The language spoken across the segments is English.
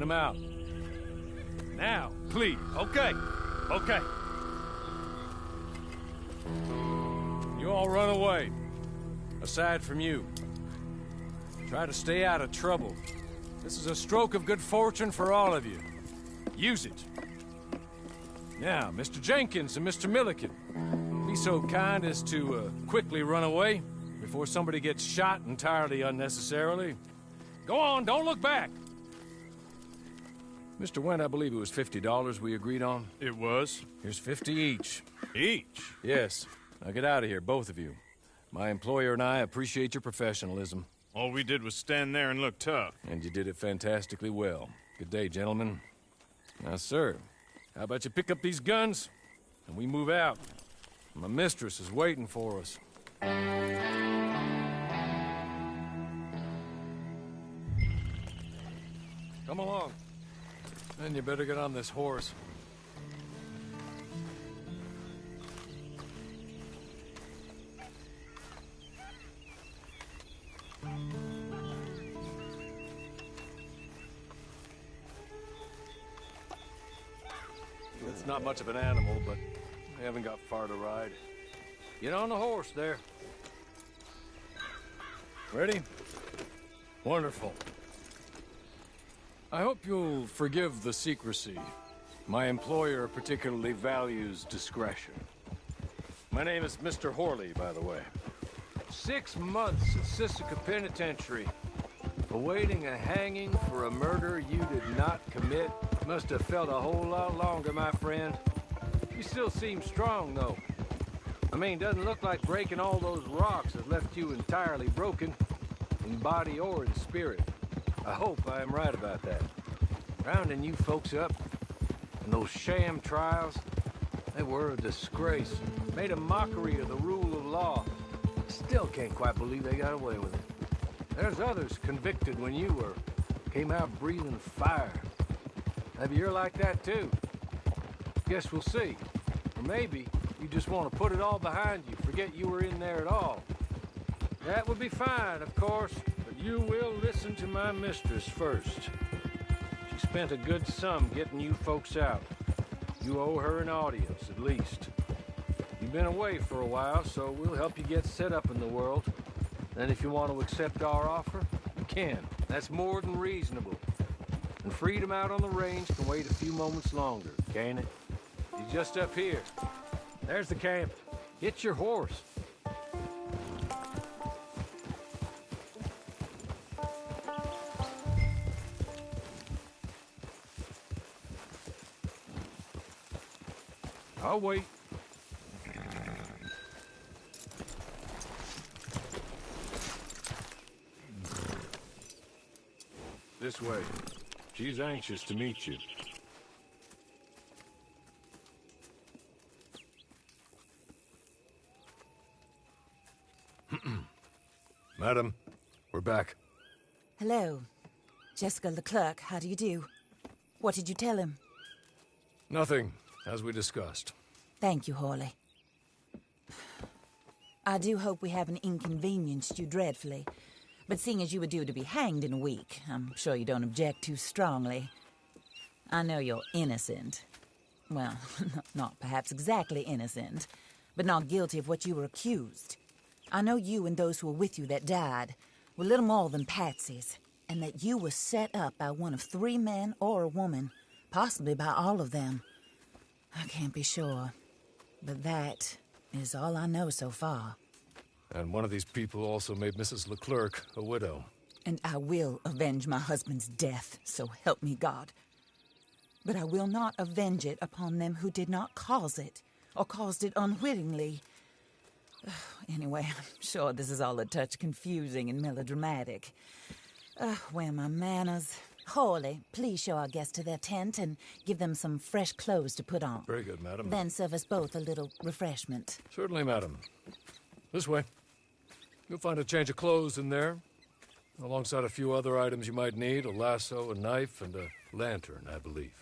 him out. Now, please. Okay. Okay. You all run away. Aside from you. Try to stay out of trouble. This is a stroke of good fortune for all of you. Use it. Now, Mr. Jenkins and Mr. Milliken, be so kind as to quickly run away before somebody gets shot entirely unnecessarily. Go on, don't look back. Mr. Wendt, I believe it was $50 we agreed on. It was. Here's 50 each. Each? Yes. Now get out of here, both of you. My employer and I appreciate your professionalism. All we did was stand there and look tough. And you did it fantastically well. Good day, gentlemen. Now, sir, how about you pick up these guns and we move out? My mistress is waiting for us. Come along. Then you better get on this horse. It's not much of an animal, but we haven't got far to ride. Get on the horse there. Ready? Wonderful. I hope you'll forgive the secrecy. My employer particularly values discretion. My name is Mr. Horley, by the way. 6 months at Sisika Penitentiary, awaiting a hanging for a murder you did not commit. Must have felt a whole lot longer, my friend. You still seem strong, though. I mean, doesn't look like breaking all those rocks has left you entirely broken, in body or in spirit. I hope I am right about that. Rounding you folks up, and those sham trials, they were a disgrace. Made a mockery of the rule of law. Still can't quite believe they got away with it. There's others convicted when you were. Came out breathing fire. Maybe you're like that too. Guess we'll see. Or maybe you just want to put it all behind you, forget you were in there at all. That would be fine, of course, but you will listen to my mistress first. She spent a good sum getting you folks out. You owe her an audience, at least. You've been away for a while, so we'll help you get set up in the world. Then if you want to accept our offer, you can. That's more than reasonable. And freedom out on the range can wait a few moments longer, can't it? You're just up here. There's the camp. Get your horse. I'll wait. This way. She's anxious to meet you. Madam, we're back. Hello. Jessica Leclerc, how do you do? What did you tell him? Nothing, as we discussed. Thank you, Horley. I do hope we haven't inconvenienced you dreadfully. But seeing as you were due to be hanged in a week, I'm sure you don't object too strongly. I know you're innocent. Well, not perhaps exactly innocent, but not guilty of what you were accused. I know you and those who were with you that died were little more than patsies, and that you were set up by one of 3 men or a woman, possibly by all of them. I can't be sure, but that is all I know so far. And one of these people also made Mrs. Leclerc a widow. And I will avenge my husband's death, so help me God. But I will not avenge it upon them who did not cause it, or caused it unwittingly. Anyway, I'm sure this is all a touch confusing and melodramatic. Where are my manners? Horley, please show our guests to their tent and give them some fresh clothes to put on. Very good, madam. Then serve us both a little refreshment. Certainly, madam. This way. You'll find a change of clothes in there, alongside a few other items you might need, a lasso, a knife, and a lantern, I believe.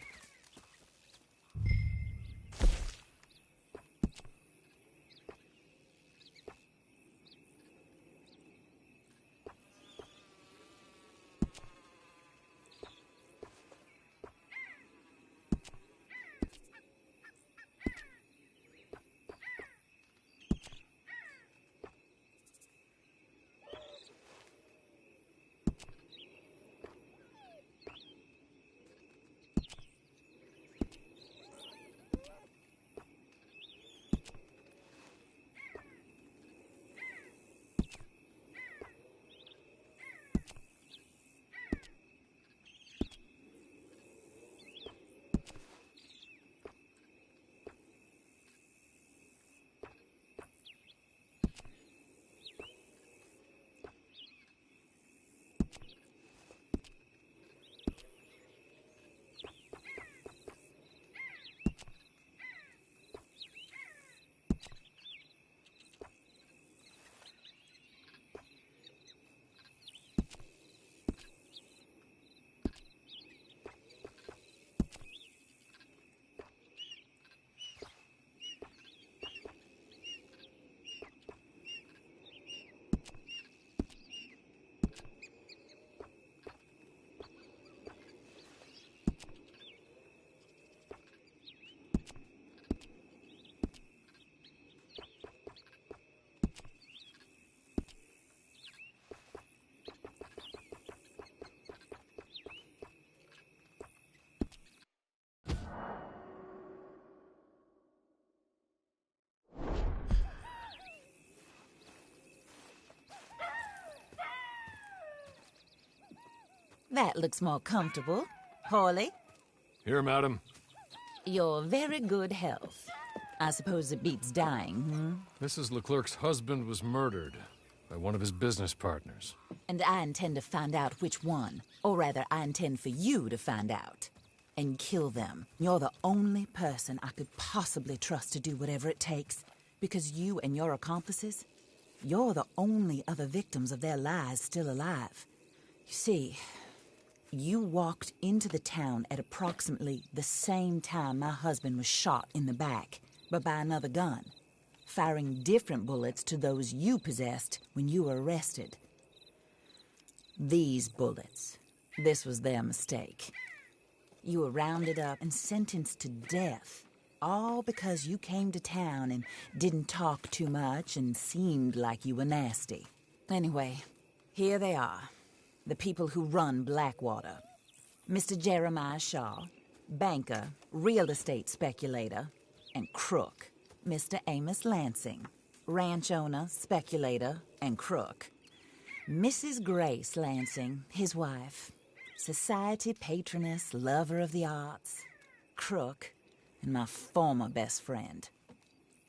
That looks more comfortable. Hawley, Here, madam. your very good health. I suppose it beats dying, hmm? Mrs. Leclerc's husband was murdered by one of his business partners. And I intend to find out which one. Or rather, I intend for you to find out. And kill them. You're the only person I could possibly trust to do whatever it takes. Because you and your accomplices, you're the only other victims of their lies still alive. You see, you walked into the town at approximately the same time my husband was shot in the back, but by another gun, firing different bullets to those you possessed when you were arrested. These bullets, this was their mistake. You were rounded up and sentenced to death, all because you came to town and didn't talk too much and seemed like you were nasty. Anyway, here they are, the people who run Blackwater. Mr. Jeremiah Shaw, banker, real estate speculator, and crook. Mr. Amos Lansing, ranch owner, speculator, and crook. Mrs. Grace Lansing, his wife, society patroness, lover of the arts, crook, and my former best friend.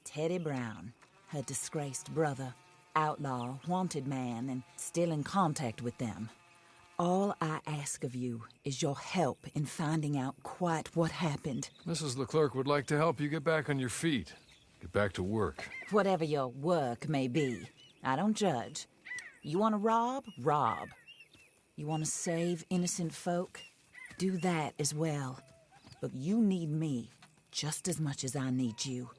Teddy Brown, her disgraced brother, outlaw, wanted man, and still in contact with them. All I ask of you is your help in finding out quite what happened. Mrs. Leclerc would like to help you get back on your feet. Get back to work. Whatever your work may be, I don't judge. You want to rob? Rob. You want to save innocent folk? Do that as well. But you need me just as much as I need you.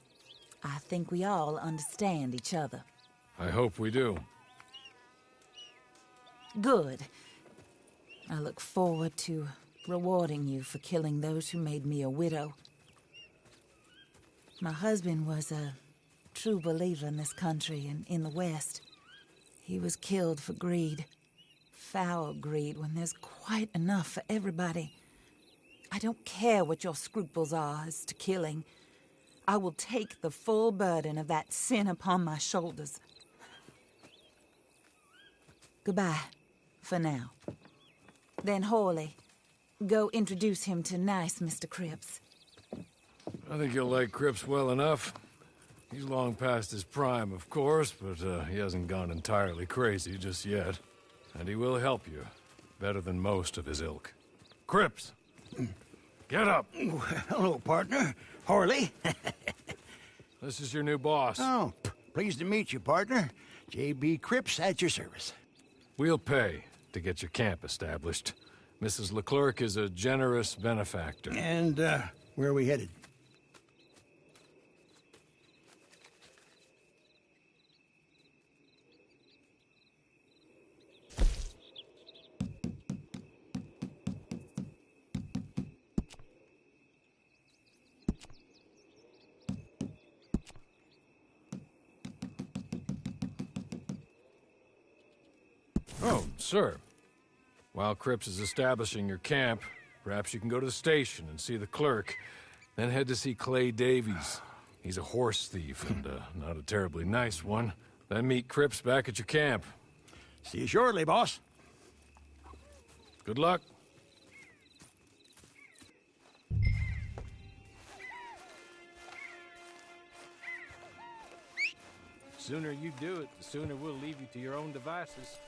I think we all understand each other. I hope we do. Good. I look forward to rewarding you for killing those who made me a widow. My husband was a true believer in this country and in the West. He was killed for greed. Foul greed when there's quite enough for everybody. I don't care what your scruples are as to killing. I will take the full burden of that sin upon my shoulders. Goodbye, for now. Then Hawley, go introduce him to nice Mr. Cripps. I think you'll like Cripps well enough. He's long past his prime, of course, but he hasn't gone entirely crazy just yet. And he will help you, better than most of his ilk. Cripps! Get up! Hello, partner. Harley. This is your new boss. Oh, pleased to meet you, partner. J.B. Cripps at your service. We'll pay to get your camp established. Mrs. Leclerc is a generous benefactor. And, where are we headed? Oh, sir. While Cripps is establishing your camp, perhaps you can go to the station and see the clerk, then head to see Clay Davies. He's a horse thief, and not a terribly nice one. Then meet Cripps back at your camp. See you shortly, boss. Good luck. The sooner you do it, the sooner we'll leave you to your own devices.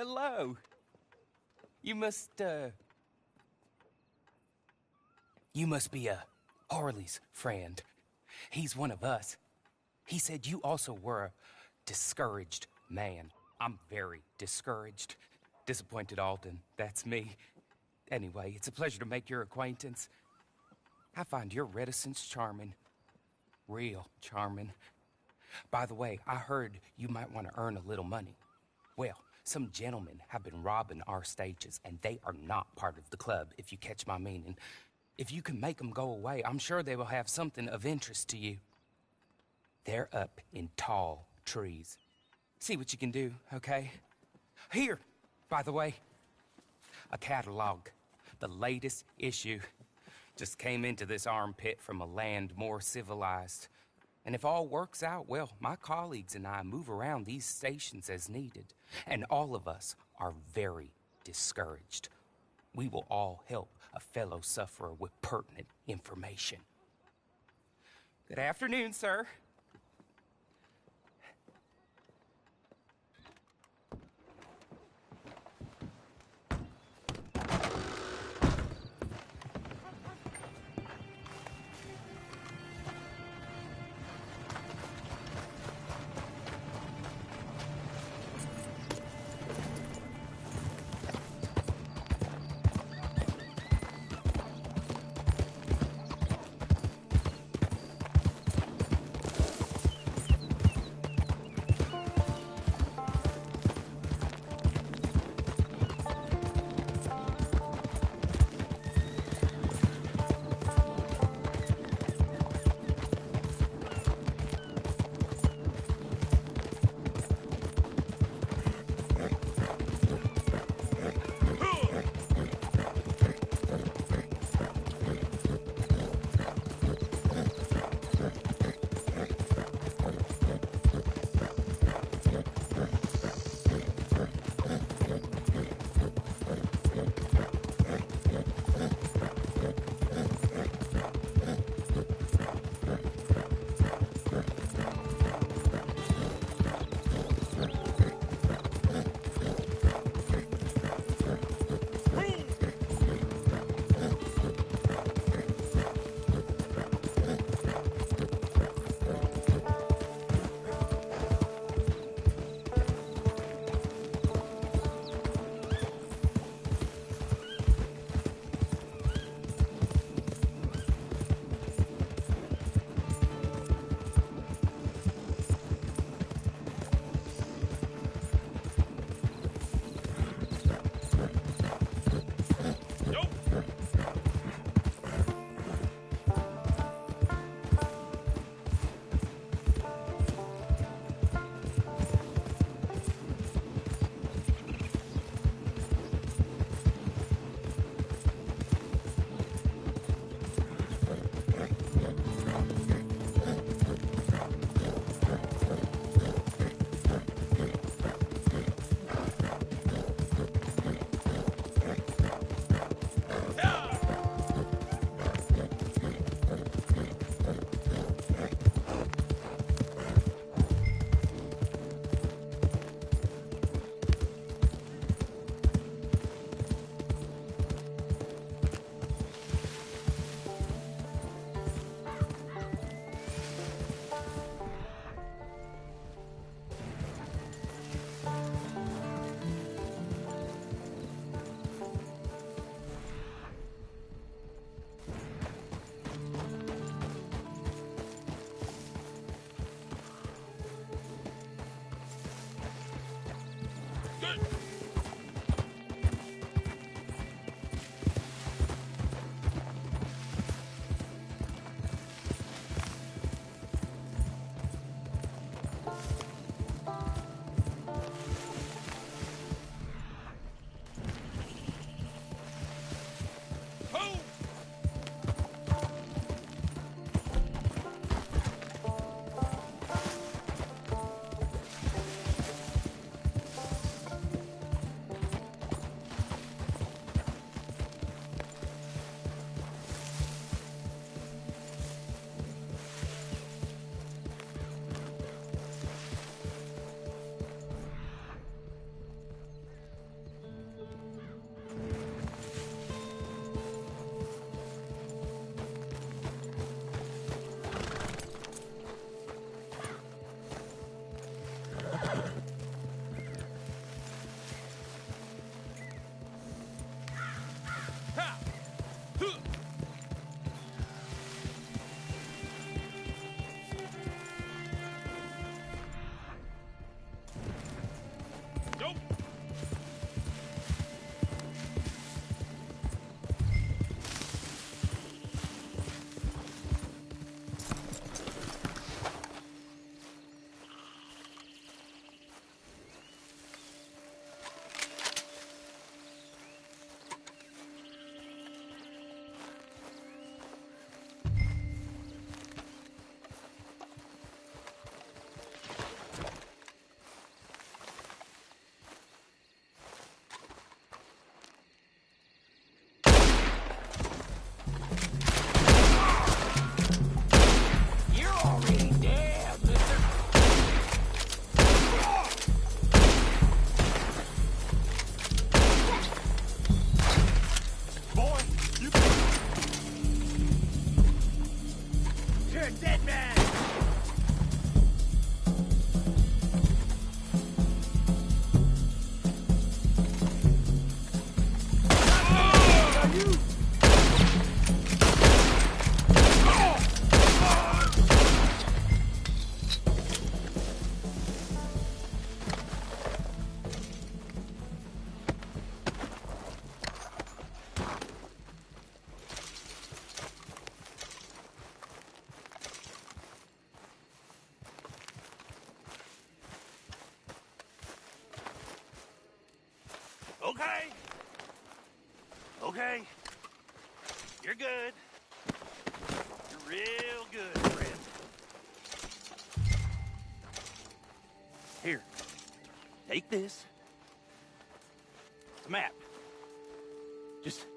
Hello. You must be Harley's friend. He's one of us. He said you also were a discouraged man. I'm very discouraged. Disappointed Alden, that's me. Anyway, it's a pleasure to make your acquaintance. I find your reticence charming. Real charming. By the way, I heard you might want to earn a little money. Well, some gentlemen have been robbing our stages, and they are not part of the club, if you catch my meaning. If you can make them go away, I'm sure they will have something of interest to you. They're up in tall trees. See what you can do, okay? Here, by the way, a catalog. The latest issue. Just came into this armpit from a land more civilized. And if all works out, well, my colleagues and I move around these stations as needed. And all of us are very discouraged. We will all help a fellow sufferer with pertinent information. Good afternoon, sir. Okay. You're good. You're real good, friend. Here. Take this. It's a map. Just...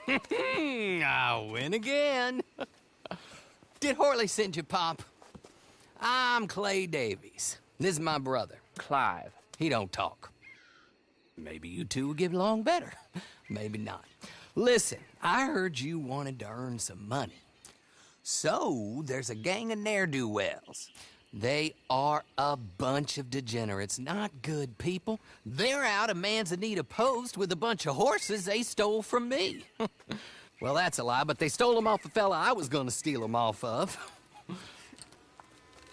I win again. Did Horley send you, Pop? I'm Clay Davies. This is my brother, Clive. He don't talk. Maybe you two will get along better. Maybe not. Listen, I heard you wanted to earn some money. So, there's a gang of ne'er-do-wells. They are a bunch of degenerates, not good people. They're out of Manzanita Post with a bunch of horses they stole from me. Well, that's a lie, but they stole them off a fella I was gonna steal them off of.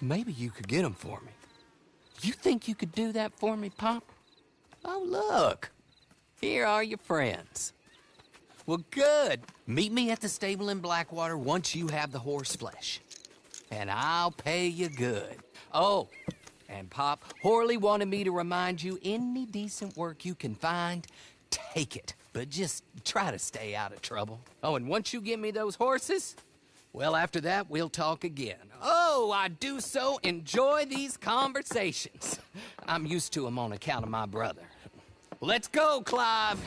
Maybe you could get them for me. You think you could do that for me, Pop? Oh, look. Here are your friends. Well, good. Meet me at the stable in Blackwater once you have the horse flesh. And I'll pay you good. Oh, and Pop, Horley wanted me to remind you, any decent work you can find, take it. But just try to stay out of trouble. Oh, and once you give me those horses, well, after that, we'll talk again. Oh, I do so enjoy these conversations. I'm used to them on account of my brother. Let's go, Clive.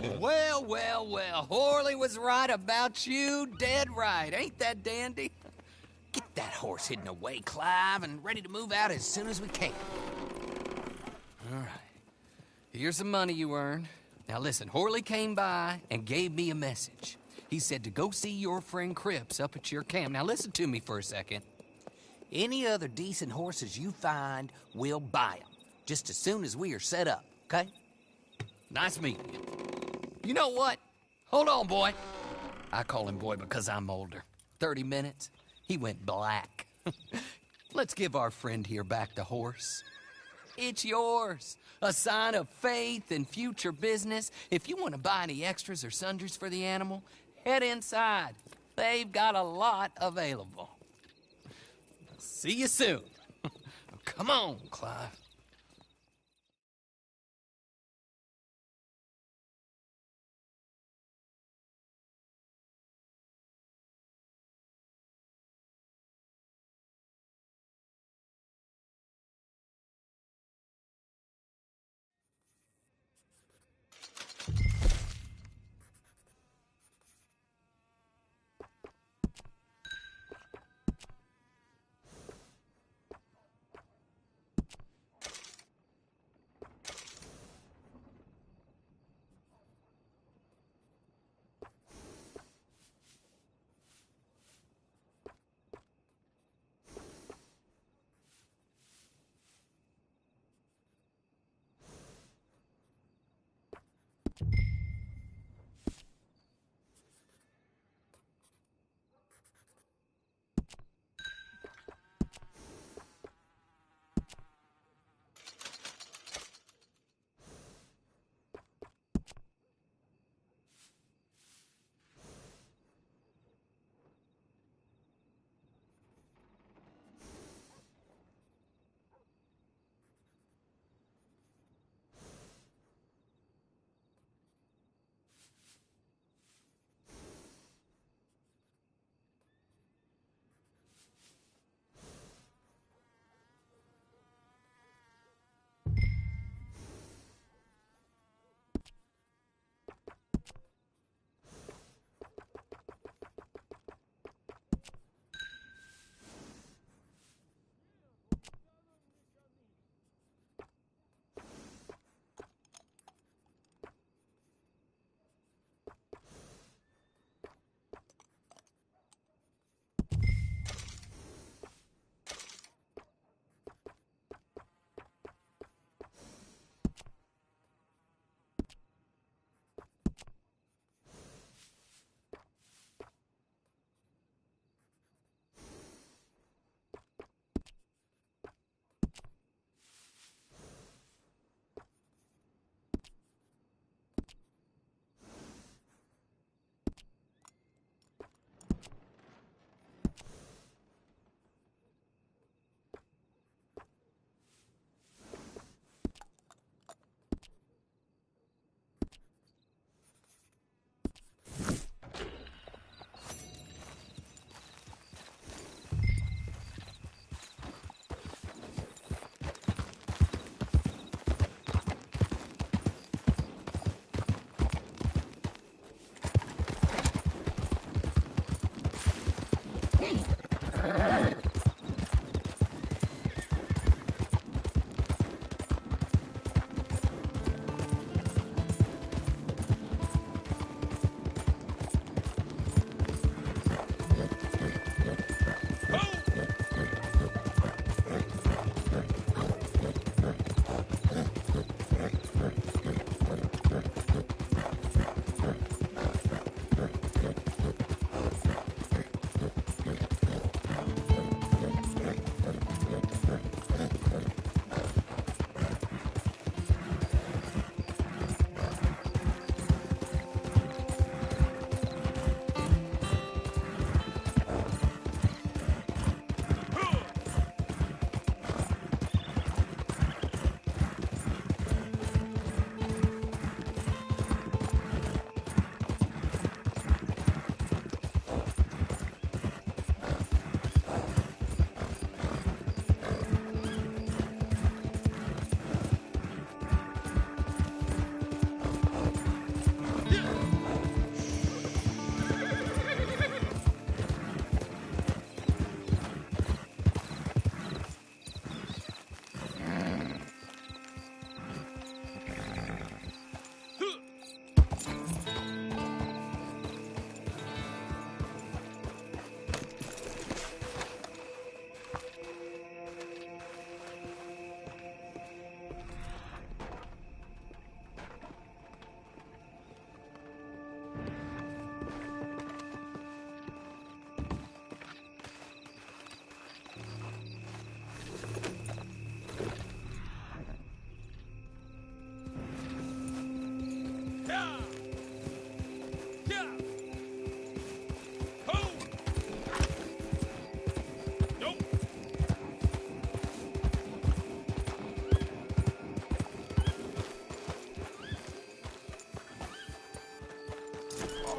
Well, well, well. Horley was right about you. Dead right. Ain't that dandy? Get that horse hidden away, Clive, and ready to move out as soon as we can. All right. Here's the money you earned. Now listen, Horley came by and gave me a message. He said to go see your friend Cripps up at your camp. Now listen to me for a second. Any other decent horses you find, we'll buy them. Just as soon as we are set up, okay? Nice meeting you. You know what? Hold on, boy. I call him boy because I'm older. 30 minutes, he went black. Let's give our friend here back the horse. It's yours. A sign of faith and future business. If you want to buy any extras or sundries for the animal, head inside. They've got a lot available. See you soon. Come on, Clive.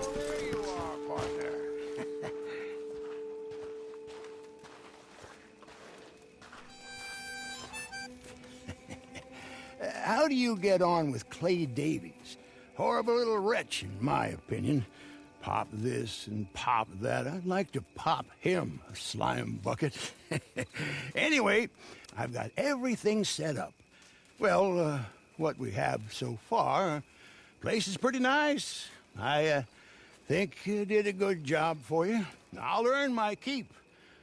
there you are, partner. How do you get on with Clay Davies? Horrible little wretch, in my opinion. Pop this and pop that. I'd like to pop him, a slime bucket. Anyway, I've got everything set up. Well, what we have so far, place is pretty nice. I think you did a good job for you. I'll earn my keep.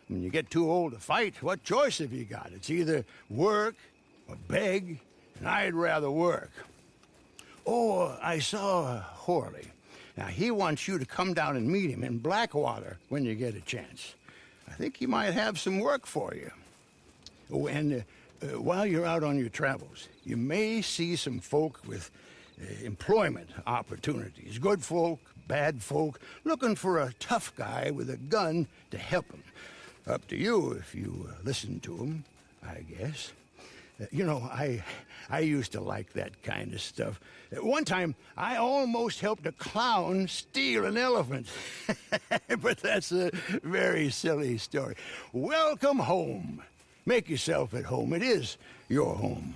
When you get too old to fight, what choice have you got? It's either work or beg, and I'd rather work. Oh, I saw Horley. Now, he wants you to come down and meet him in Blackwater when you get a chance. I think he might have some work for you. Oh, and while you're out on your travels, you may see some folk with employment opportunities. Good folk, bad folk, looking for a tough guy with a gun to help them. Up to you if you listen to them, I guess. You know, I used to like that kind of stuff. One time, I almost helped a clown steal an elephant. But that's a very silly story. Welcome home. Make yourself at home. It is your home.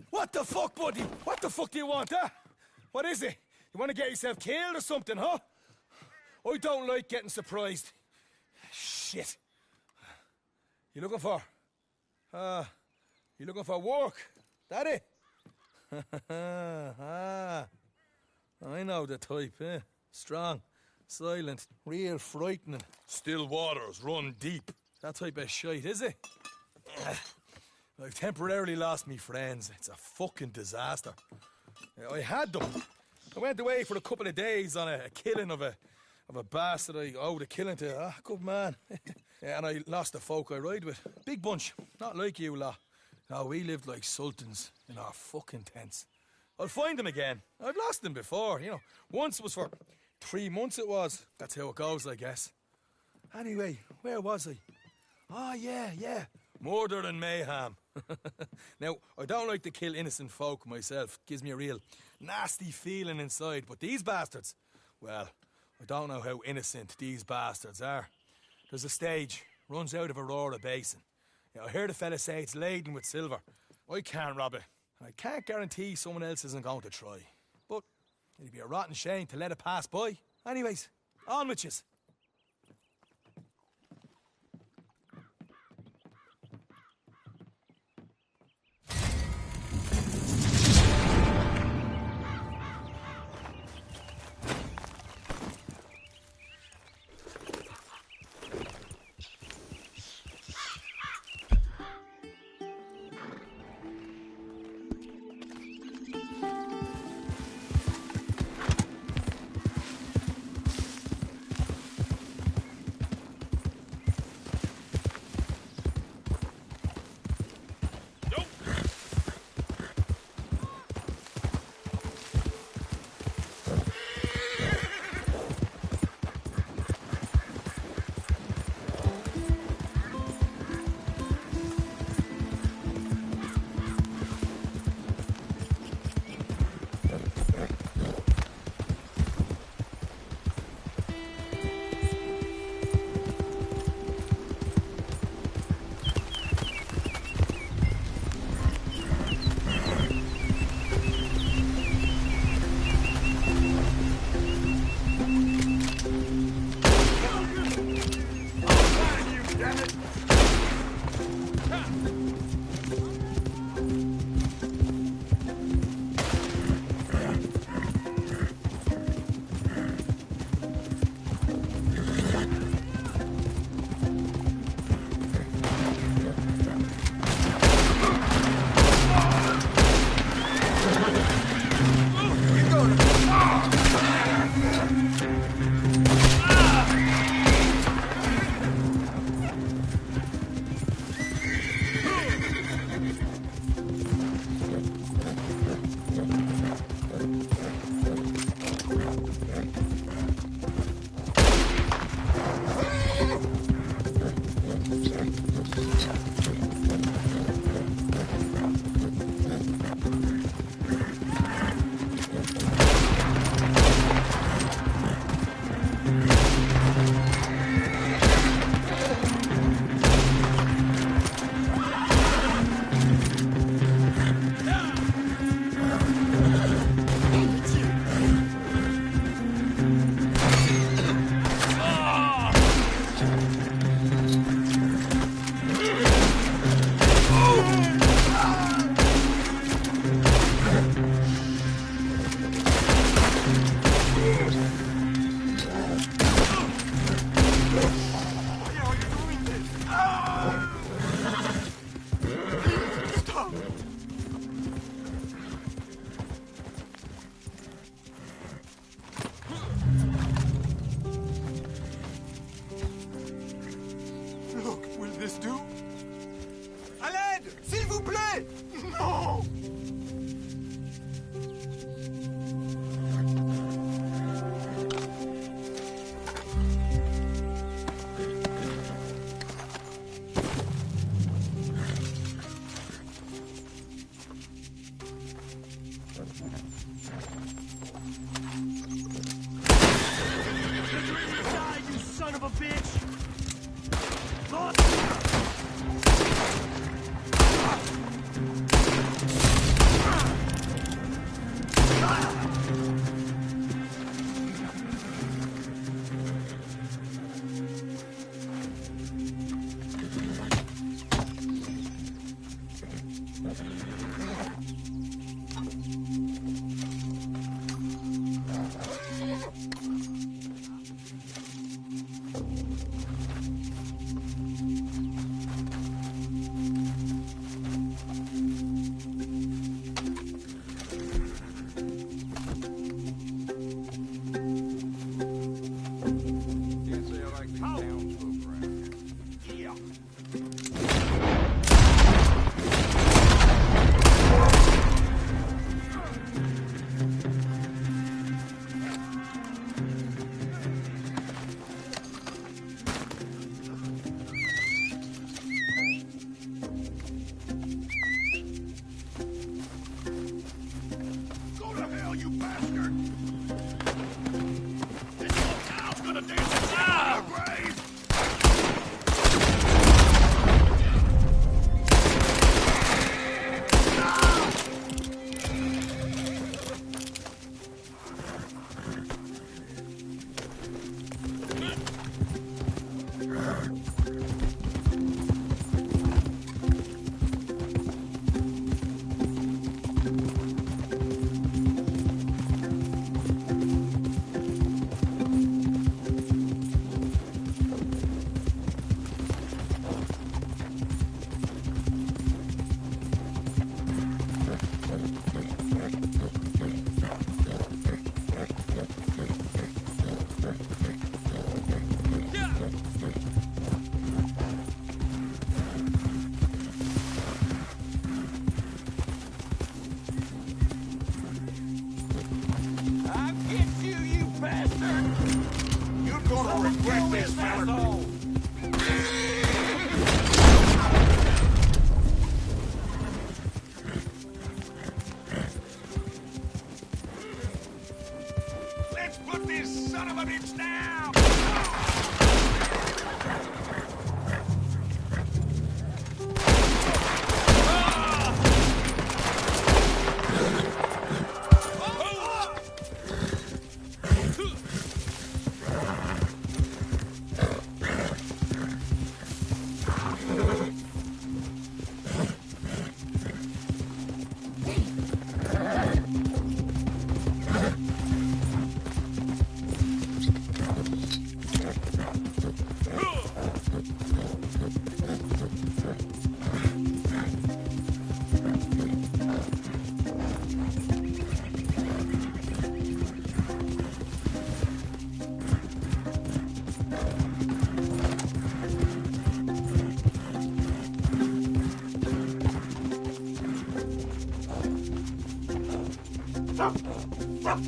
What the fuck, buddy? What the fuck do you want, huh? What is it? You want to get yourself killed or something, huh? I don't like getting surprised. Shit. You looking for? You looking for work? That it? I know the type, eh? Strong, silent, real frightening. Still waters run deep. That type of shite, is it? I've temporarily lost me friends. It's a fucking disaster. I had them. I went away for a couple of days on a killing of a bastard I owed a killing to. Good man. Yeah, and I lost the folk I ride with. Big bunch. Not like you lot. No, we lived like sultans in our fucking tents. I'll find them again. I've lost them before, you know. Once was for 3 months it was. That's how it goes, I guess. Anyway, where was I? Oh, yeah. Murder and mayhem. Now, I don't like to kill innocent folk myself. It gives me a real nasty feeling inside. But these bastards, well, I don't know how innocent these bastards are. There's a stage, runs out of Aurora Basin. I heard a fella say it's laden with silver. I can't rob it. I can't guarantee someone else isn't going to try. But it'd be a rotten shame to let it pass by. Anyways, on with yous.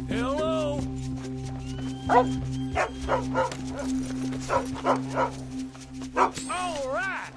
Hello? All right!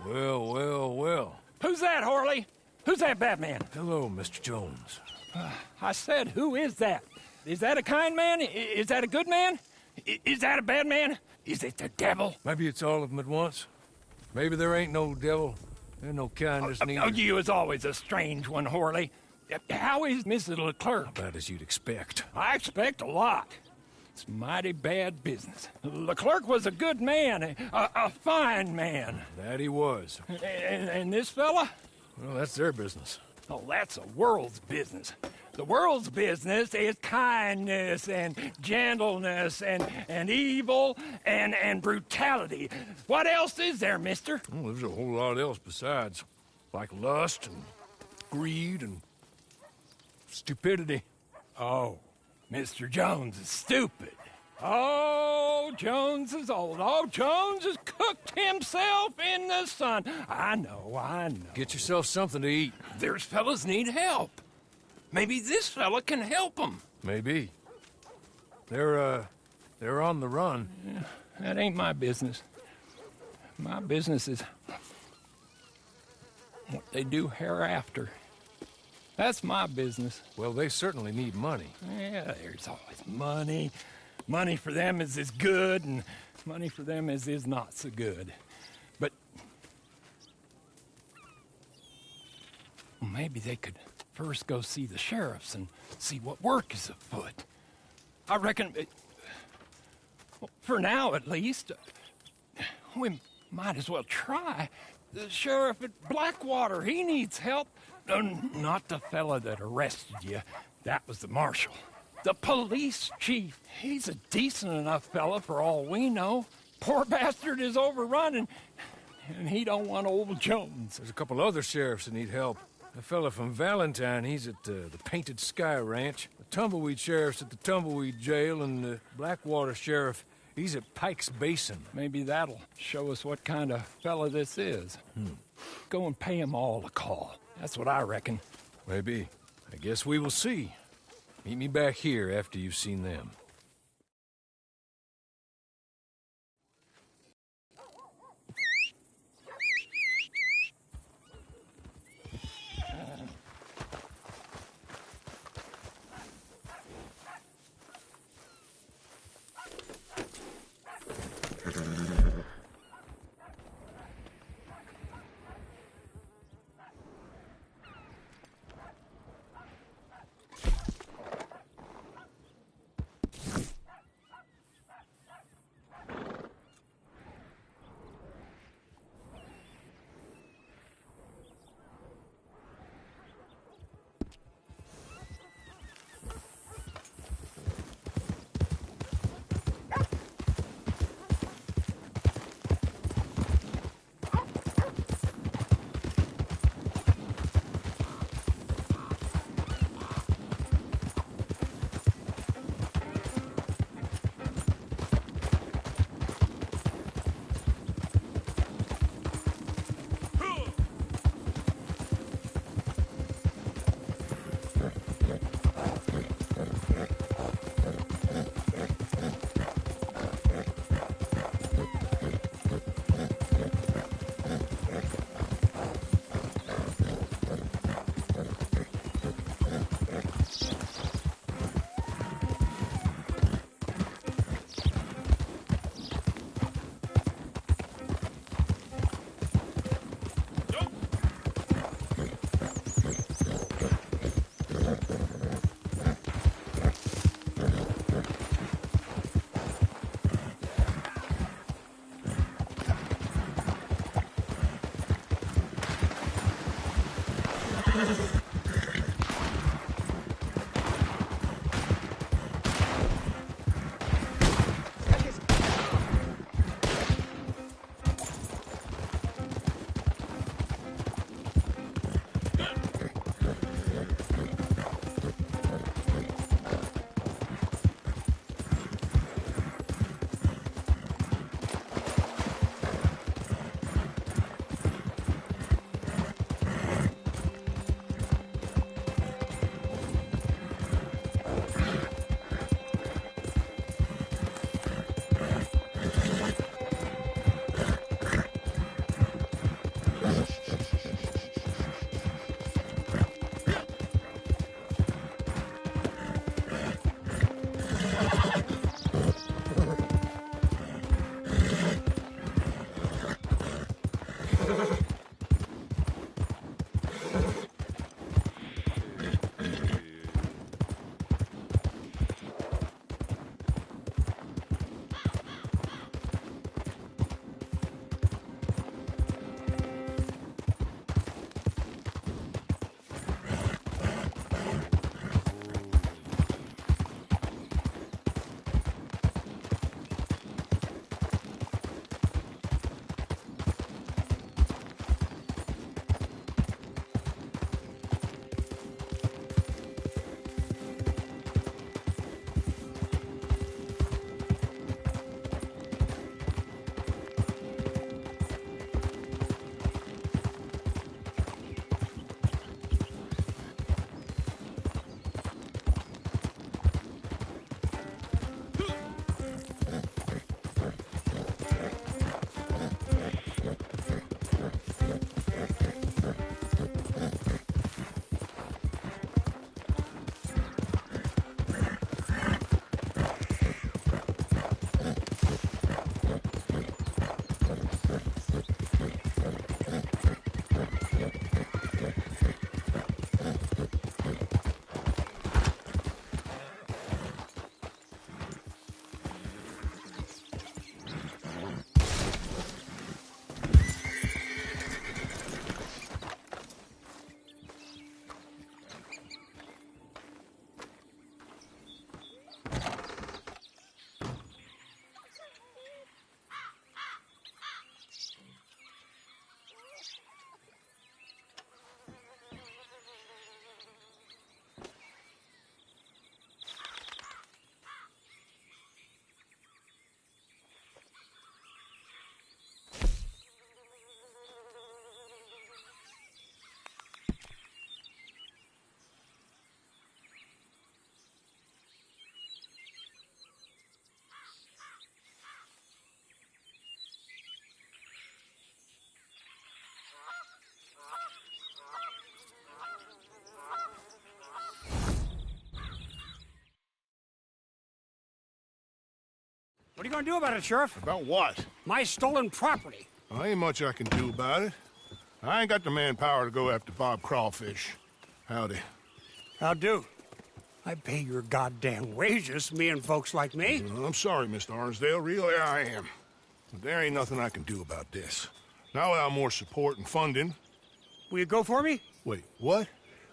Well, well, well. Who's that, Harley? Who's that Batman? Hello, Mr. Jones. I said, who is that? Is that a kind man? Is that a good man? Is that a bad man? Is it the devil? Maybe it's all of them at once. Maybe there ain't no devil. There's no kindness neither. Oh, you is always a strange one, Harley. How is Mrs. Leclerc? About as you'd expect. I expect a lot. It's mighty bad business. Leclerc was a good man, a fine man. That he was. And this fella? Well, that's their business. Oh, that's the world's business. The world's business is kindness and gentleness and evil and brutality. What else is there, mister? Well, there's a whole lot else besides. Like lust and greed and stupidity. Oh, Mr. Jones is stupid. Oh, Jones is old. Oh, Jones has cooked himself in the sun. I know. Get yourself something to eat. There's fellas need help. Maybe this fella can help them. Maybe. They're on the run. Yeah, that ain't my business. My business is what they do hereafter. That's my business. Well, they certainly need money. Yeah, there's always money. Money for them is as good, and money for them is not so good. But maybe they could first go see the sheriffs and see what work is afoot. I reckon, for now at least, we might as well try. The sheriff at Blackwater, he needs help. Not the fella that arrested you. That was the marshal. The police chief, he's a decent enough fella for all we know. Poor bastard is overrun, and he don't want old Jones. There's a couple other sheriffs that need help. A fella from Valentine, he's at the Painted Sky Ranch. The Tumbleweed sheriff's at the Tumbleweed Jail, and the Blackwater sheriff, he's at Pike's Basin. Maybe that'll show us what kind of fella this is. Go and pay them all a call. That's what I reckon. Maybe. I guess we will see. Meet me back here after you've seen them. What are you gonna do about it, Sheriff? About what? My stolen property. Well, ain't much I can do about it. I ain't got the manpower to go after Bob Crawfish. Howdy. How do? I pay your goddamn wages, me and folks like me. Well, I'm sorry, Mr. Arnsdale. Really, I am. But there ain't nothing I can do about this. Now without more support and funding... Will you go for me? Wait, what?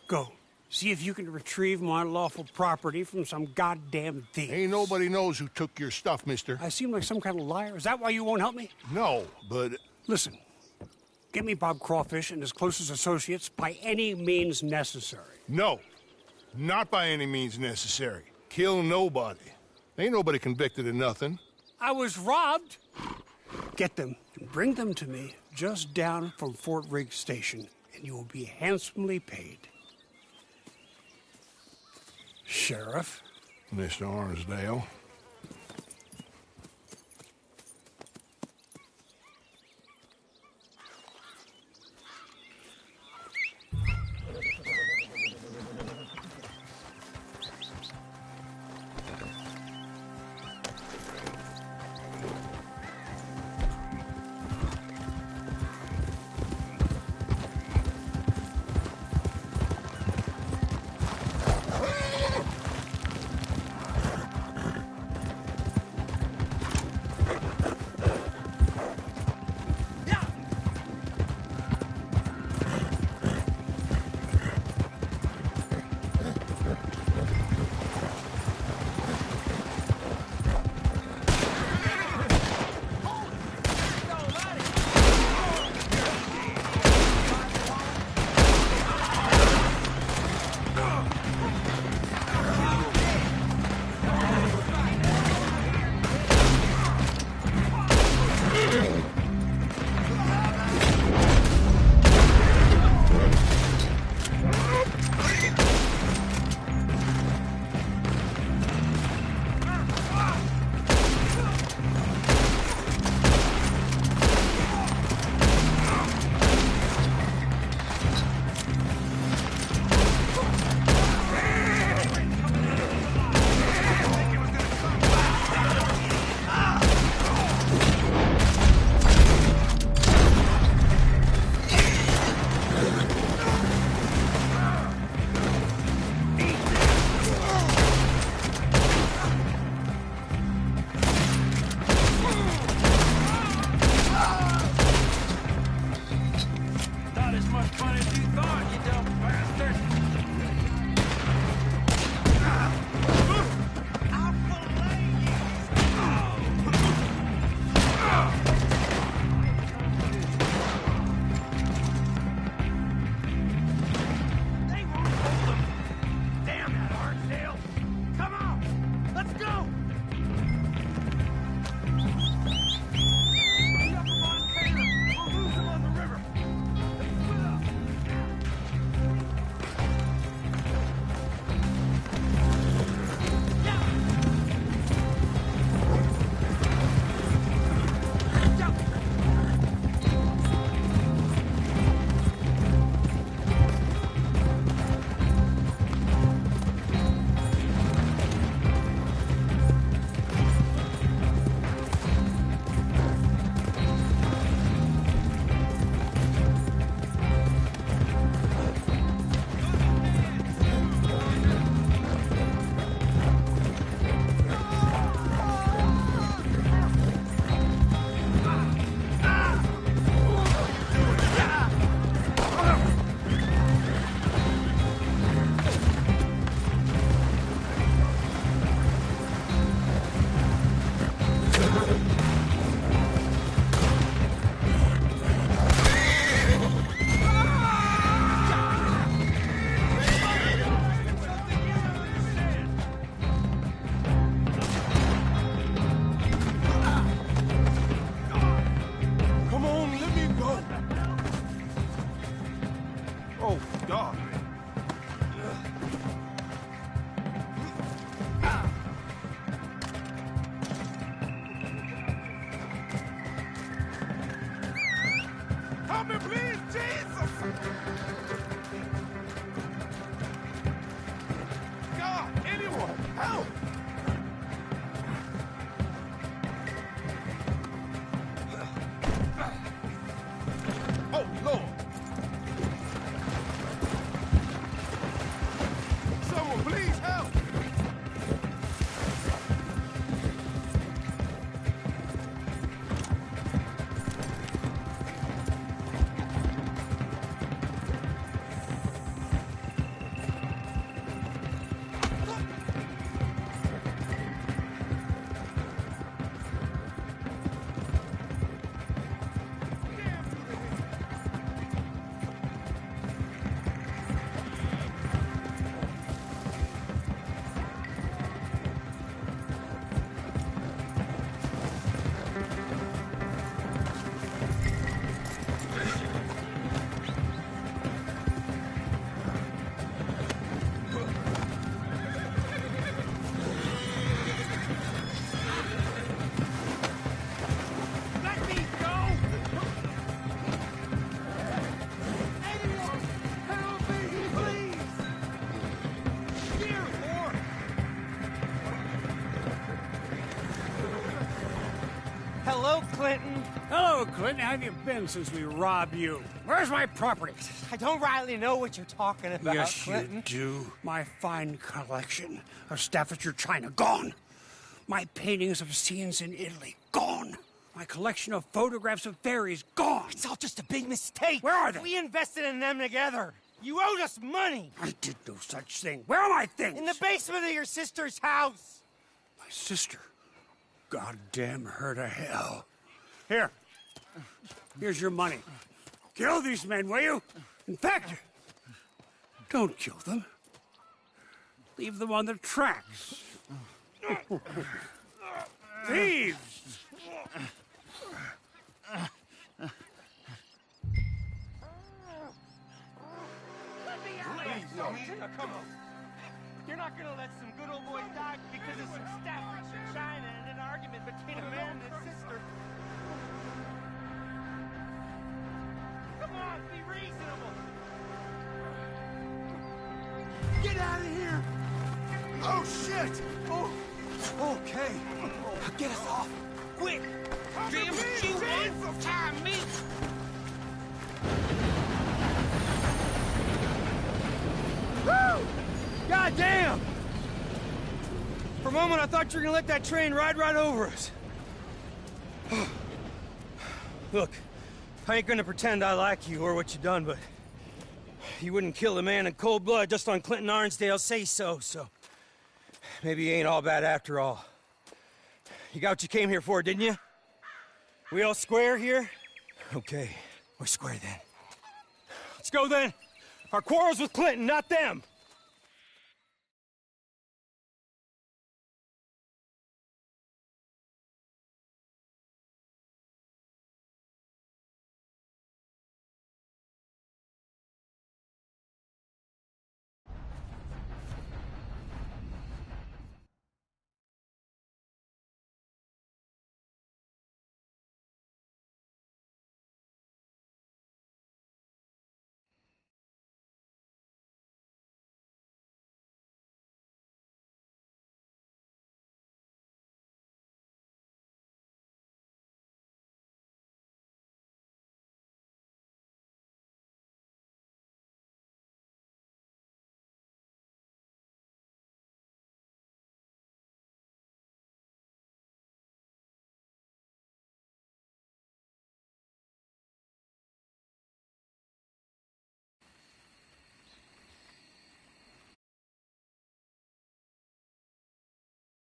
Go. See if you can retrieve my lawful property from some goddamn thief. Ain't nobody knows who took your stuff, mister. I seem like some kind of liar. Is that why you won't help me? No, but... Listen. Get me Bob Crawfish and his closest associates by any means necessary. No. Not by any means necessary. Kill nobody. Ain't nobody convicted of nothing. I was robbed. Get them and bring them to me just down from Fort Riggs Station, and you will be handsomely paid. Sheriff? Mr. Arnsdale. Not as much fun as you thought, you dumb bastard! I'll fillet you! They won't hold them! Damn that hardtail! Come on! Let's go! The upper Montana! We'll lose them on the river! They split up! Come on, let me go. Oh, God. Help me, please, Jesus! God, anyone, help! Oh, Lord! Someone, please help! Let me go! Anyone, help me, please! Here, whore! Hello, Clinton. Hello, Clinton. How have you been since we robbed you? Where's my property? I don't rightly know what you're talking about, Yes, Clinton. you do. My fine collection of Staffordshire china, gone. My paintings of scenes in Italy, gone. My collection of photographs of fairies, gone. It's all just a big mistake. Where are they? We invested in them together. You owed us money. I did no such thing. Where are my things? In the basement of your sister's house. My sister. Goddamn her to hell. Here. Here's your money. Kill these men, will you? In fact, don't kill them. Leave them on the tracks. Thieves! Now, come on. You're not gonna let some good old boy die because of some Staffordshire china and an argument between a man and his sister. Come on, be reasonable. Get out of here! Oh, shit! Oh, okay. Get us off. Quick! Damn what you want! Time me! Woo! God damn! For a moment, I thought you were gonna let that train ride right over us. Look, I ain't gonna pretend I like you or what you done, but you wouldn't kill a man in cold blood just on Clinton Arnsdale's say-so, so maybe you ain't all bad after all. You got what you came here for, didn't you? We all square here? Okay, we're square then. Let's go then. Our quarrel's with Clinton, not them.